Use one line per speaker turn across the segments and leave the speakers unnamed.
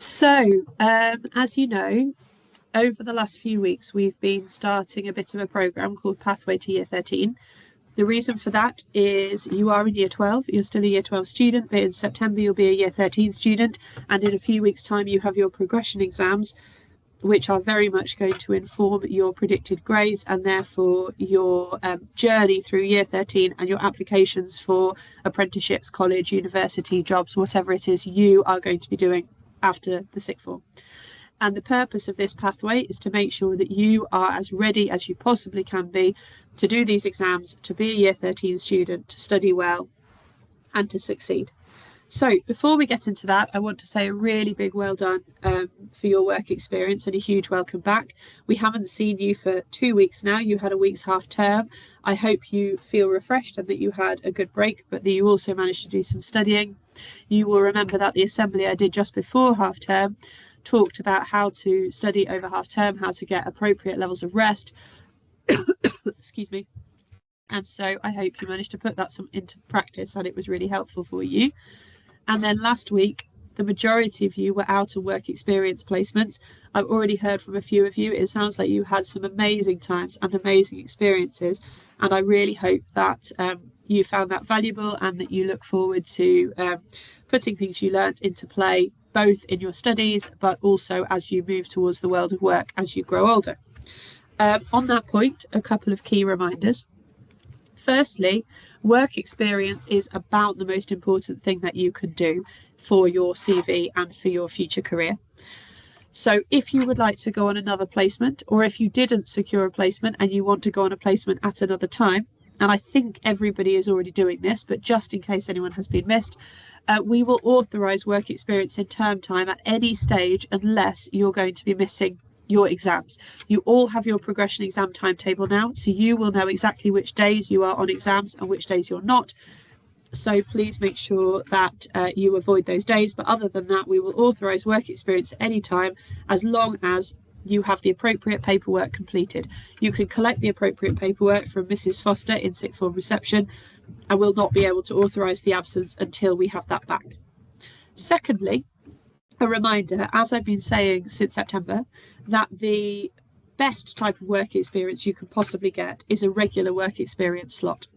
So, as you know, over the last few weeks, we've been starting a bit of a programme called Pathway to Year 13. The reason for that is you are in Year 12, you're still a Year 12 student, but in September you'll be a Year 13 student, and in a few weeks' time you have your progression exams, which are very much going to inform your predicted grades and therefore your journey through Year 13 and your applications for apprenticeships, college, university, jobs, whatever it is you are going to be doing after the sixth form. And the purpose of this pathway is to make sure that you are as ready as you possibly can be to do these exams, to be a Year 13 student, to study well, and to succeed. So before we get into that, I want to say a really big well done for your work experience and a huge welcome back. We haven't seen you for 2 weeks now. You had a week's half term. I hope you feel refreshed and that you had a good break, but that you also managed to do some studying. You will remember that the assembly I did just before half term talked about how to study over half term, how to get appropriate levels of rest. Excuse me. And so I hope you managed to put that into practice and it was really helpful for you. And then last week, the majority of you were out of work experience placements. I've already heard from a few of you. It sounds like you had some amazing times and amazing experiences. And I really hope that you found that valuable and that you look forward to putting things you learnt into play, both in your studies, but also as you move towards the world of work as you grow older. On that point, a couple of key reminders. Firstly, work experience is about the most important thing that you can do for your CV and for your future career. So if you would like to go on another placement, or if you didn't secure a placement and you want to go on a placement at another time, and I think everybody is already doing this, but just in case anyone has been missed, we will authorise work experience in term time at any stage unless you're going to be missing your exams. You all have your progression exam timetable now, so you will know exactly which days you are on exams and which days you're not. So please make sure that you avoid those days. But other than that, we will authorise work experience at any time as long as you have the appropriate paperwork completed. You can collect the appropriate paperwork from Mrs. Foster in sixth form reception and will not be able to authorise the absence until we have that back. Secondly, a reminder, as I've been saying since September, that the best type of work experience you can possibly get is a regular work experience slot.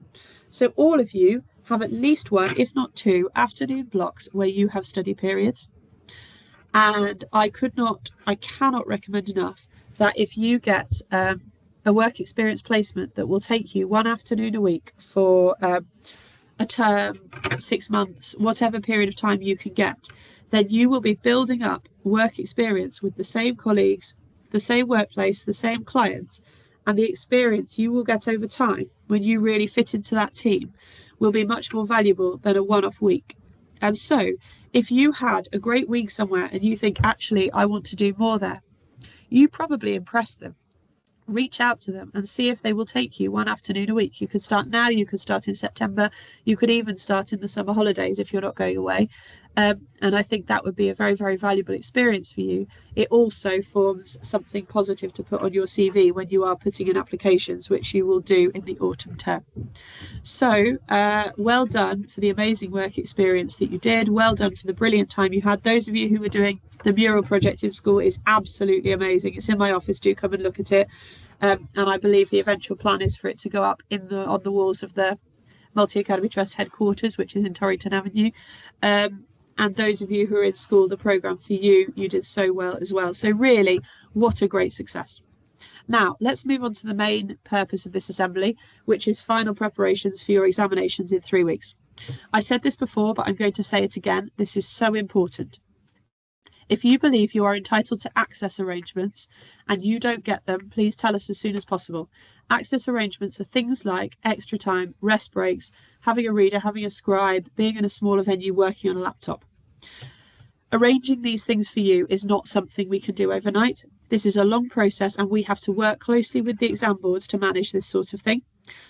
So all of you have at least one, if not two, afternoon blocks where you have study periods. And I cannot recommend enough that if you get a work experience placement that will take you one afternoon a week for a term, 6 months, whatever period of time you can get, then you will be building up work experience with the same colleagues, the same workplace, the same clients, and the experience you will get over time when you really fit into that team will be much more valuable than a one-off week. And so if you had a great week somewhere and you think, actually, I want to do more there, you probably impressed them. Reach out to them and see if they will take you one afternoon a week. You could start now, you could start in September, you could even start in the summer holidays if you're not going away. And I think that would be a very, very valuable experience for you. It also forms something positive to put on your CV when you are putting in applications, which you will do in the autumn term. So well done for the amazing work experience that you did. Well done for the brilliant time you had. Those of you who were doing the mural project in school is absolutely amazing. It's in my office. Do come and look at it. And I believe the eventual plan is for it to go up on the walls of the Multi Academy Trust headquarters, which is in Torrington Avenue. And those of you who are in school, the programme for you did so well as well. So really, what a great success. Now, let's move on to the main purpose of this assembly, which is final preparations for your examinations in 3 weeks. I said this before, but I'm going to say it again. This is so important. If you believe you are entitled to access arrangements and you don't get them, please tell us as soon as possible. Access arrangements are things like extra time, rest breaks, having a reader, having a scribe, being in a smaller venue, working on a laptop. Arranging these things for you is not something we can do overnight. This is a long process and we have to work closely with the exam boards to manage this sort of thing.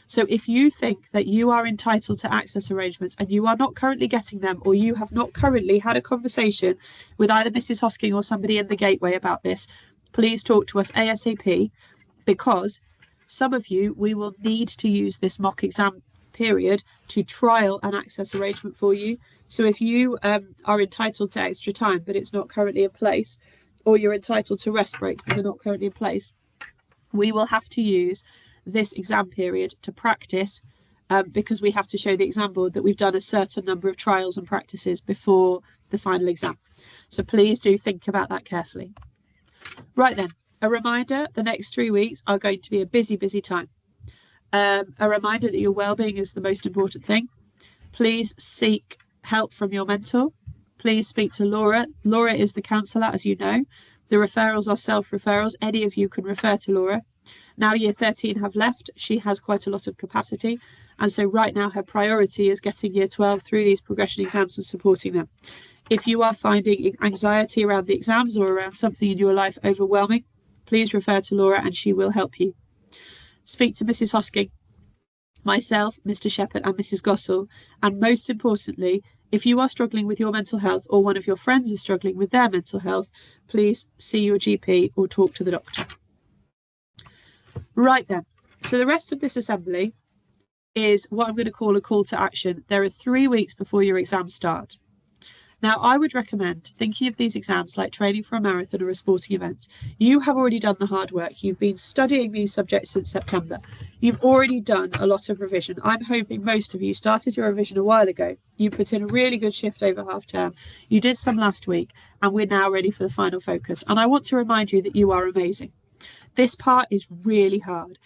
So if you think that you are entitled to access arrangements and you are not currently getting them, or you have not currently had a conversation with either Mrs. Hosking or somebody in the Gateway about this, please talk to us ASAP, because some of you, we will need to use this mock exam period to trial an access arrangement for you. So if you are entitled to extra time, but it's not currently in place, or you're entitled to rest breaks, but they're not currently in place, we will have to use this exam period to practice, because we have to show the exam board that we've done a certain number of trials and practices before the final exam. So please do think about that carefully. Right then, a reminder, the next 3 weeks are going to be a busy, busy time. A reminder that your well-being is the most important thing. Please seek help from your mentor. Please speak to Laura. Laura is the counsellor, as you know. The referrals are self-referrals. Any of you can refer to Laura. Now year 13 have left, she has quite a lot of capacity. And so right now her priority is getting year 12 through these progression exams and supporting them. If you are finding anxiety around the exams or around something in your life overwhelming, please refer to Laura and she will help you. Speak to Mrs. Hosking, myself, Mr. Shepherd and Mrs. Gossel. And most importantly, if you are struggling with your mental health or one of your friends is struggling with their mental health, please see your GP or talk to the doctor. Right then, so the rest of this assembly is what I'm going to call a call to action. There are 3 weeks before your exams start. Now, I would recommend thinking of these exams like training for a marathon or a sporting event. You have already done the hard work. You've been studying these subjects since September. You've already done a lot of revision. I'm hoping most of you started your revision a while ago. You put in a really good shift over half term. You did some last week, and we're now ready for the final focus. And I want to remind you that you are amazing. This part is really hard.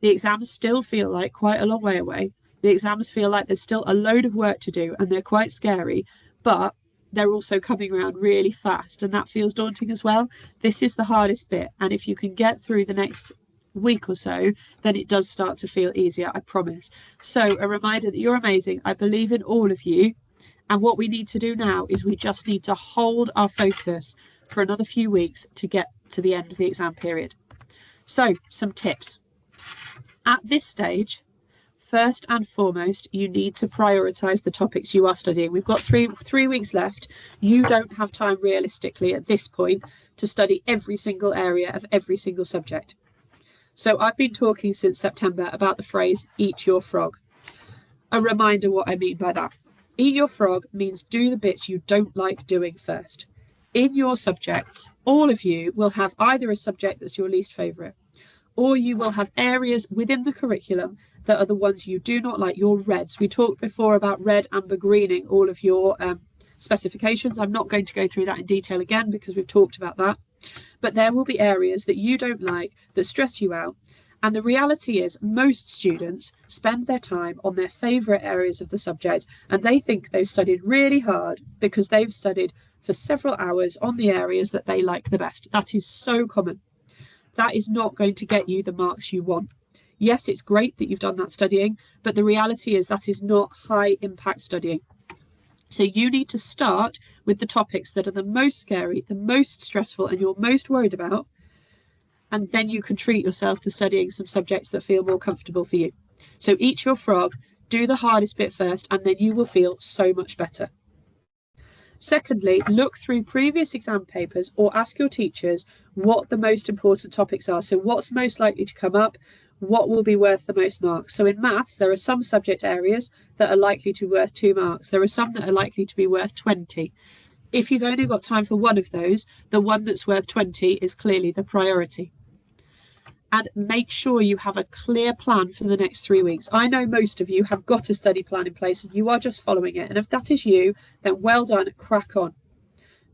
The exams still feel like quite a long way away. The exams feel like there's still a load of work to do, and they're quite scary, but they're also coming around really fast, and that feels daunting as well. This is the hardest bit, and if you can get through the next week or so, then it does start to feel easier, I promise. So a reminder that you're amazing. I believe in all of you, and what we need to do now is we just need to hold our focus for another few weeks to get to the end of the exam period. So some tips. At this stage, first and foremost, you need to prioritise the topics you are studying. We've got three weeks left. You don't have time realistically at this point to study every single area of every single subject. So I've been talking since September about the phrase eat your frog. A reminder what I mean by that. Eat your frog means do the bits you don't like doing first. In your subjects, all of you will have either a subject that's your least favourite, or you will have areas within the curriculum that are the ones you do not like, your reds. We talked before about red, amber, greening all of your specifications. I'm not going to go through that in detail again because we've talked about that. But there will be areas that you don't like, that stress you out. And the reality is most students spend their time on their favourite areas of the subject, and they think they've studied really hard because they've studied for several hours on the areas that they like the best. That is so common. That is not going to get you the marks you want. Yes, it's great that you've done that studying, but the reality is that is not high impact studying. So you need to start with the topics that are the most scary, the most stressful, and you're most worried about. And then you can treat yourself to studying some subjects that feel more comfortable for you. So eat your frog, do the hardest bit first, and then you will feel so much better. Secondly, look through previous exam papers or ask your teachers what the most important topics are. So what's most likely to come up, what will be worth the most marks. So in maths, there are some subject areas that are likely to be worth 2 marks. There are some that are likely to be worth 20. If you've only got time for one of those, the one that's worth 20 is clearly the priority. And make sure you have a clear plan for the next 3 weeks. I know most of you have got a study plan in place and you are just following it. And if that is you, then well done, crack on.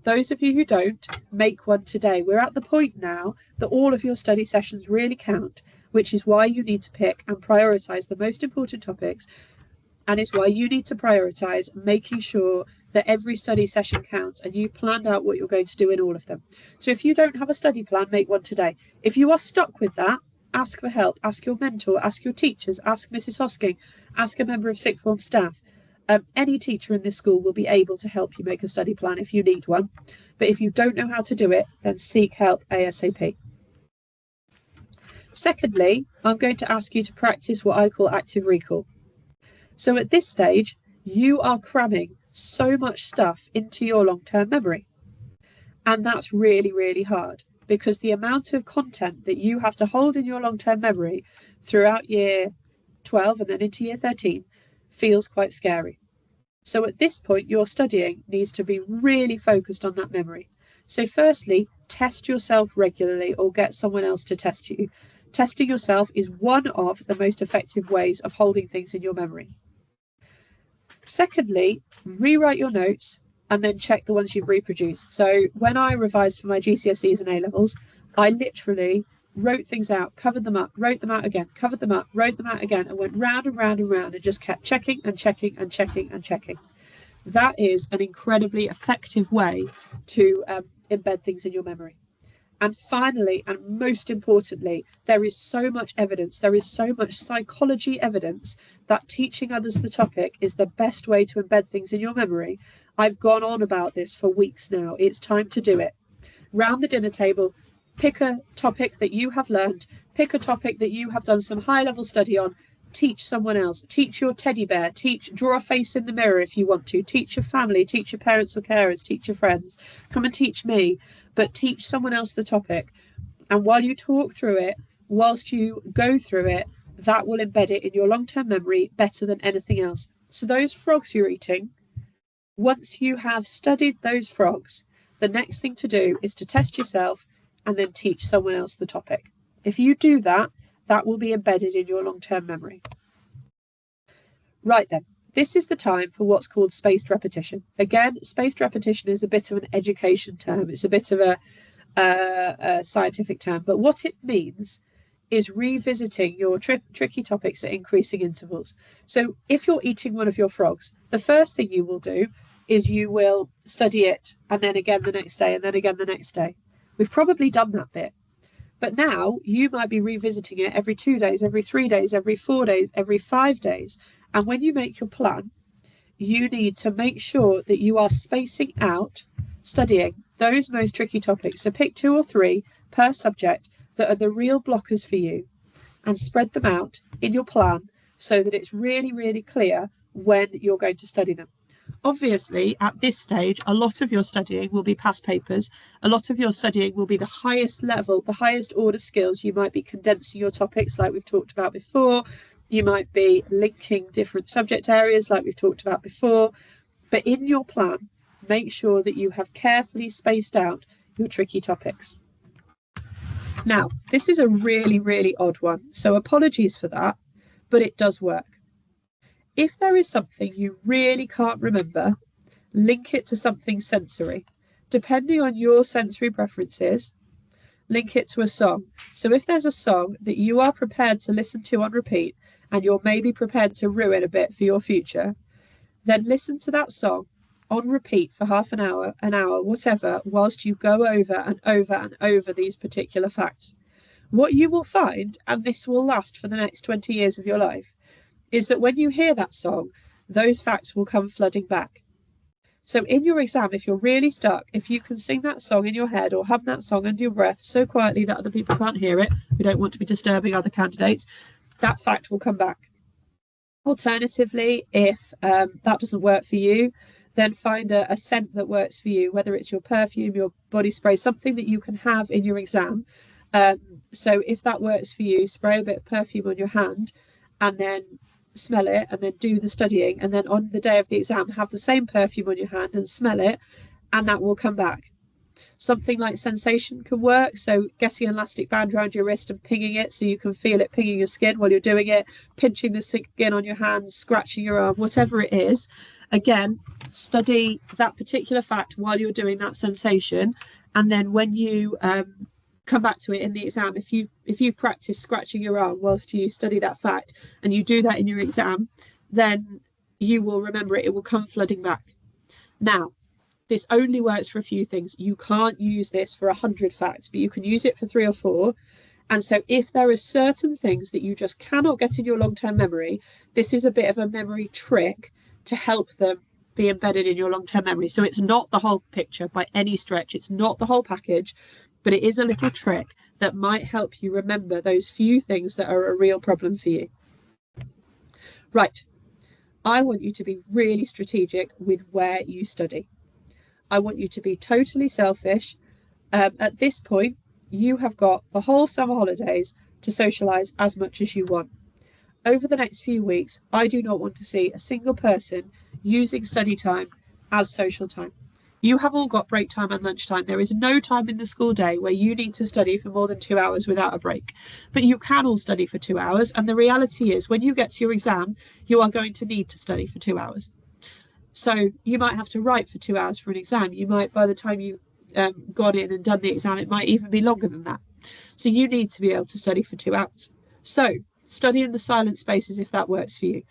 Those of you who don't, make one today. We're at the point now that all of your study sessions really count, which is why you need to pick and prioritise the most important topics. And it's why you need to prioritise making sure that every study session counts and you planned out what you're going to do in all of them. So if you don't have a study plan, make one today. If you are stuck with that, ask for help, ask your mentor, ask your teachers, ask Mrs. Hosking, ask a member of sixth form staff. Any teacher in this school will be able to help you make a study plan if you need one. But if you don't know how to do it, then seek help ASAP. Secondly, I'm going to ask you to practice what I call active recall. So at this stage, you are cramming so much stuff into your long-term memory. And that's really, really hard because the amount of content that you have to hold in your long-term memory throughout year 12 and then into year 13 feels quite scary. So at this point, your studying needs to be really focused on that memory. So firstly, test yourself regularly or get someone else to test you. Testing yourself is one of the most effective ways of holding things in your memory. Secondly, rewrite your notes and then check the ones you've reproduced. So when I revised for my GCSEs and A-levels, I literally wrote things out, covered them up, wrote them out again, covered them up, wrote them out again, and went round and round and round and just kept checking and checking and checking and checking. That is an incredibly effective way to embed things in your memory. And finally, and most importantly, there is so much evidence, there is so much psychology evidence that teaching others the topic is the best way to embed things in your memory. I've gone on about this for weeks now. It's time to do it. Round the dinner table, pick a topic that you have learned, pick a topic that you have done some high-level study on, teach someone else, teach your teddy bear, draw a face in the mirror if you want to, teach your family, teach your parents or carers, teach your friends, come and teach me, but teach someone else the topic. And while you talk through it, whilst you go through it, that will embed it in your long-term memory better than anything else. So those frogs you're eating, once you have studied those frogs, the next thing to do is to test yourself and then teach someone else the topic. If you do that, that will be embedded in your long-term memory. Right then, this is the time for what's called spaced repetition. Again, spaced repetition is a bit of an education term. It's a bit of a scientific term, but what it means is revisiting your tricky topics at increasing intervals. So if you're eating one of your frogs, the first thing you will do is you will study it and then again the next day and then again the next day. We've probably done that bit. But now you might be revisiting it every 2 days, every 3 days, every 4 days, every 5 days. And when you make your plan, you need to make sure that you are spacing out studying those most tricky topics. So pick 2 or 3 per subject that are the real blockers for you and spread them out in your plan so that it's really, really clear when you're going to study them. Obviously, at this stage, a lot of your studying will be past papers. A lot of your studying will be the highest level, the highest order skills. You might be condensing your topics like we've talked about before. You might be linking different subject areas like we've talked about before. But in your plan, make sure that you have carefully spaced out your tricky topics. Now, this is a really, really odd one, so apologies for that, but it does work. If there is something you really can't remember, link it to something sensory. Depending on your sensory preferences, link it to a song. So if there's a song that you are prepared to listen to on repeat and you're maybe prepared to ruin a bit for your future, then listen to that song on repeat for half an hour, whatever, whilst you go over and over and over these particular facts. What you will find, and this will last for the next 20 years of your life, is that when you hear that song, those facts will come flooding back. So in your exam, if you're really stuck, if you can sing that song in your head or hum that song under your breath so quietly that other people can't hear it, we don't want to be disturbing other candidates, that fact will come back. Alternatively, if that doesn't work for you, then find a scent that works for you, whether it's your perfume, your body spray, something that you can have in your exam. So if that works for you, spray a bit of perfume on your hand and then smell it and then do the studying, and then on the day of the exam have the same perfume on your hand and smell it, and that will come back. Something like sensation can work, so getting an elastic band around your wrist and pinging it so you can feel it pinging your skin while you're doing it, pinching the skin on your hand, scratching your arm, whatever it is. Again, study that particular fact while you're doing that sensation, and then when you come back to it in the exam, if you've practiced scratching your arm whilst you study that fact and you do that in your exam, then you will remember it. It will come flooding back. Now, this only works for a few things. You can't use this for 100 facts, but you can use it for 3 or 4. And so if there are certain things that you just cannot get in your long-term memory, this is a bit of a memory trick to help them be embedded in your long-term memory. So it's not the whole picture by any stretch. It's not the whole package, but it is a little trick that might help you remember those few things that are a real problem for you. Right. I want you to be really strategic with where you study. I want you to be totally selfish. At this point, you have got the whole summer holidays to socialise as much as you want. over the next few weeks, I do not want to see a single person using study time as social time. You have all got break time and lunchtime. There is no time in the school day where you need to study for more than 2 hours without a break. But you can all study for 2 hours. And the reality is, when you get to your exam, you are going to need to study for 2 hours. So you might have to write for 2 hours for an exam. You might, by the time you've gone in and done the exam, it might even be longer than that. So you need to be able to study for 2 hours. So study in the silent spaces if that works for you.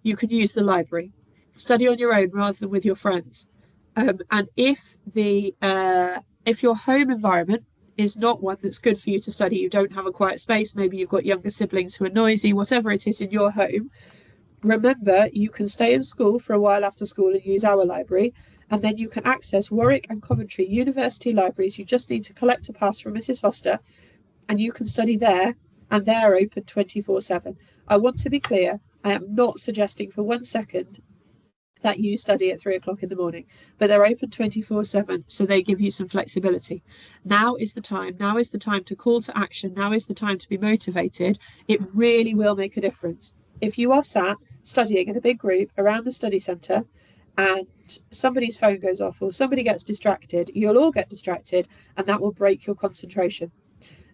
You can use the library. Study on your own rather than with your friends. And if your home environment is not one that's good for you to study, you don't have a quiet space, maybe you've got younger siblings who are noisy, whatever it is in your home, remember you can stay in school for a while after school and use our library, and then you can access Warwick and Coventry university libraries. You just need to collect a pass from Mrs. Foster and you can study there, and they're open 24/7. I want to be clear, I am not suggesting for 1 second that you study at 3 o'clock in the morning, but they're open 24/7, so they give you some flexibility. Now is the time. Now is the time to call to action. Now is the time to be motivated. It really will make a difference. If you are sat studying in a big group around the study centre and somebody's phone goes off or somebody gets distracted, you'll all get distracted and that will break your concentration.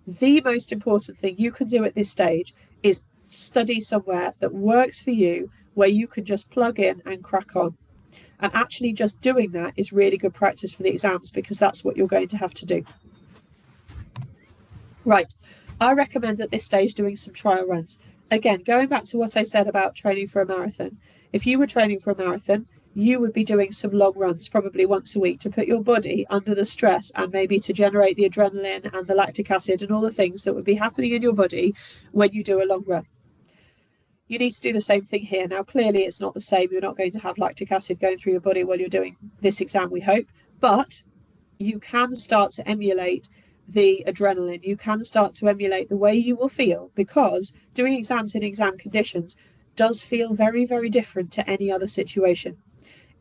The most important thing you can do at this stage is study somewhere that works for you, where you can just plug in and crack on. And actually just doing that is really good practice for the exams, because that's what you're going to have to do. Right, I recommend at this stage doing some trial runs. Again, going back to what I said about training for a marathon, if you were training for a marathon, you would be doing some long runs probably once a week to put your body under the stress and maybe to generate the adrenaline and the lactic acid and all the things that would be happening in your body when you do a long run. You need to do the same thing here. Now, clearly it's not the same. You're not going to have lactic acid going through your body while you're doing this exam, we hope, but you can start to emulate the adrenaline. You can start to emulate the way you will feel, because doing exams in exam conditions does feel very, very different to any other situation.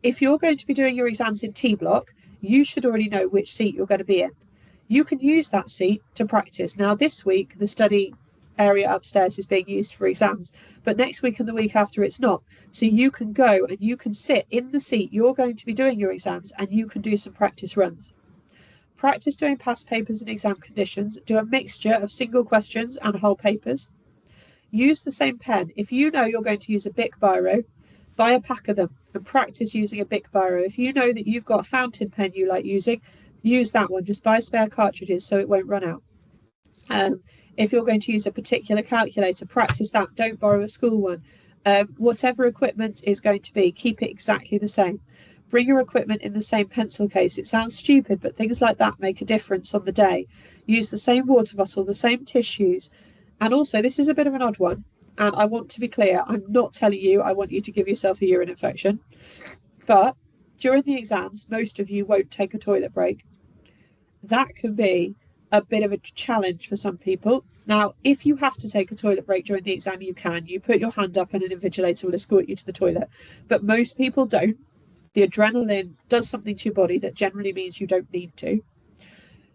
If you're going to be doing your exams in T block, you should already know which seat you're going to be in. You can use that seat to practice. Now, this week, the study area upstairs is being used for exams, but next week and the week after it's not. So you can go and you can sit in the seat you're going to be doing your exams, and you can do some practice runs. Practice doing past papers in exam conditions. Do a mixture of single questions and whole papers. Use the same pen. If you know you're going to use a Bic biro, buy a pack of them and practice using a Bic biro. If you know that you've got a fountain pen you like using, use that one. Just buy spare cartridges so it won't run out. If you're going to use a particular calculator, practice that. Don't borrow a school one. Whatever equipment is going to be, keep it exactly the same. Bring your equipment in the same pencil case. It sounds stupid, but things like that make a difference on the day. Use the same water bottle, the same tissues. And also, this is a bit of an odd one, and I want to be clear, I'm not telling you I want you to give yourself a urine infection, but during the exams, most of you won't take a toilet break. That can be a bit of a challenge for some people. Now, if you have to take a toilet break during the exam, you can. You put your hand up and an invigilator will escort you to the toilet. But most people don't. The adrenaline does something to your body that generally means you don't need to.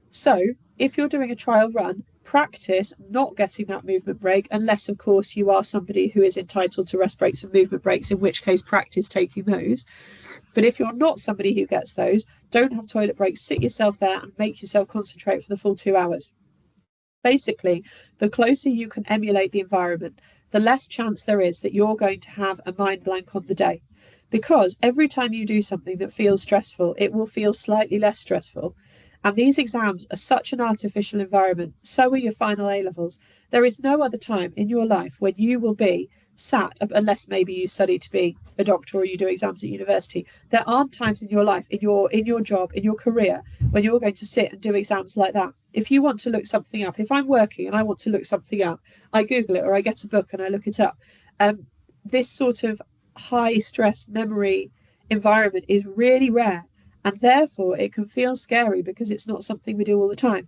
So if you're doing a trial run, practice not getting that movement break, unless, of course, you are somebody who is entitled to rest breaks and movement breaks, in which case practice taking those. But if you're not somebody who gets those, don't have toilet breaks, sit yourself there and make yourself concentrate for the full 2 hours. Basically, the closer you can emulate the environment, the less chance there is that you're going to have a mind blank on the day. Because every time you do something that feels stressful, it will feel slightly less stressful. And these exams are such an artificial environment. So are your final A-levels. There is no other time in your life when you will be sat, unless maybe you study to be a doctor or you do exams at university. There aren't times in your life, in your job, in your career, when you're going to sit and do exams like that. If you want to look something up, if I'm working and I want to look something up, I Google it or I get a book and I look it up. This sort of high stress memory environment is really rare, and therefore it can feel scary because it's not something we do all the time.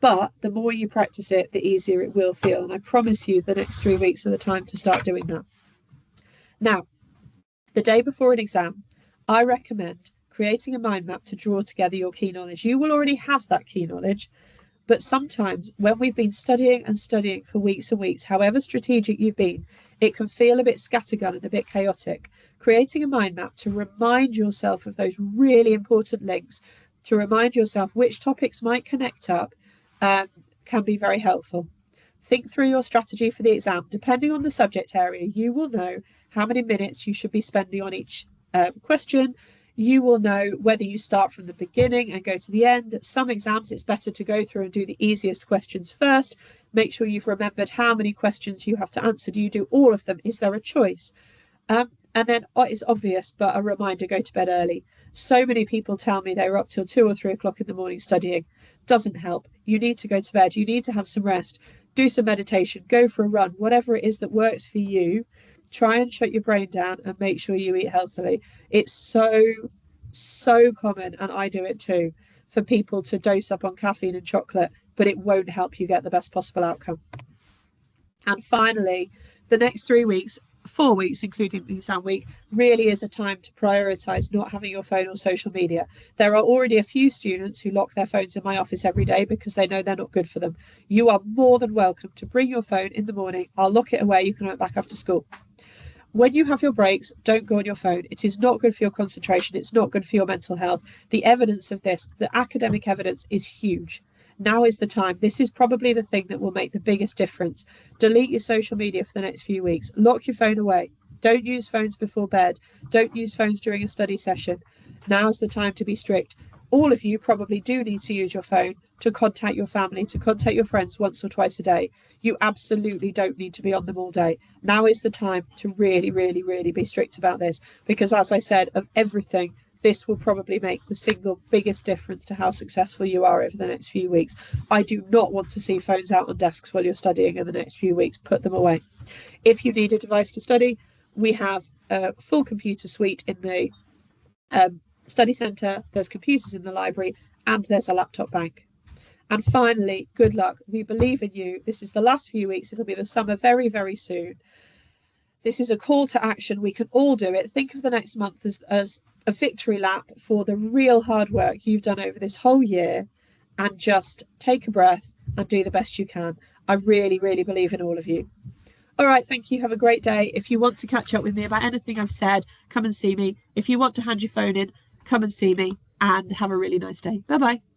But the more you practice it, the easier it will feel. And I promise you the next 3 weeks are the time to start doing that. Now, the day before an exam, I recommend creating a mind map to draw together your key knowledge. You will already have that key knowledge, But sometimes when we've been studying and studying for weeks and weeks, however strategic you've been, it can feel a bit scattergun and a bit chaotic. Creating a mind map to remind yourself of those really important links, to remind yourself which topics might connect up, can be very helpful. Think through your strategy for the exam. Depending on the subject area, you will know how many minutes you should be spending on each question. You will know whether you start from the beginning and go to the end. Some exams, it's better to go through and do the easiest questions first. Make sure you've remembered how many questions you have to answer. Do you do all of them? Is there a choice? And then it's obvious, but a reminder, go to bed early. So many people tell me they were up till 2 or 3 o'clock in the morning studying. Doesn't help. You need to go to bed. You need to have some rest. Do some meditation. Go for a run. Whatever it is that works for you. Try and shut your brain down and make sure you eat healthily. It's so common, and I do it too, for people to dose up on caffeine and chocolate, but it won't help you get the best possible outcome. And finally, the next 3 weeks, 4 weeks, including the exam week, really is a time to prioritise not having your phone or social media. There are already a few students who lock their phones in my office every day because they know they're not good for them. You are more than welcome to bring your phone in the morning. I'll lock it away. You can have it back after school. When you have your breaks, don't go on your phone. It is not good for your concentration. It's not good for your mental health. The evidence of this, the academic evidence, is huge. Now is the time. This is probably the thing that will make the biggest difference. Delete your social media for the next few weeks. Lock your phone away. Don't use phones before bed. Don't use phones during a study session. Now is the time to be strict. All of you probably do need to use your phone to contact your family, to contact your friends once or twice a day. You absolutely don't need to be on them all day. Now is the time to really, really, really be strict about this, because as I said, of everything, this will probably make the single biggest difference to how successful you are over the next few weeks. I do not want to see phones out on desks while you're studying in the next few weeks. Put them away. If you need a device to study, we have a full computer suite in the study centre. There's computers in the library, and there's a laptop bank. And finally, good luck. We believe in you. This is the last few weeks. It'll be the summer very, very soon. This is a call to action. We can all do it. Think of the next month as a victory lap for the real hard work you've done over this whole year, and just take a breath and do the best you can. I really, really believe in all of you. All right, thank you. Have a great day. If you want to catch up with me about anything I've said, come and see me. If you want to hand your phone in, come and see me, and have a really nice day. Bye-bye.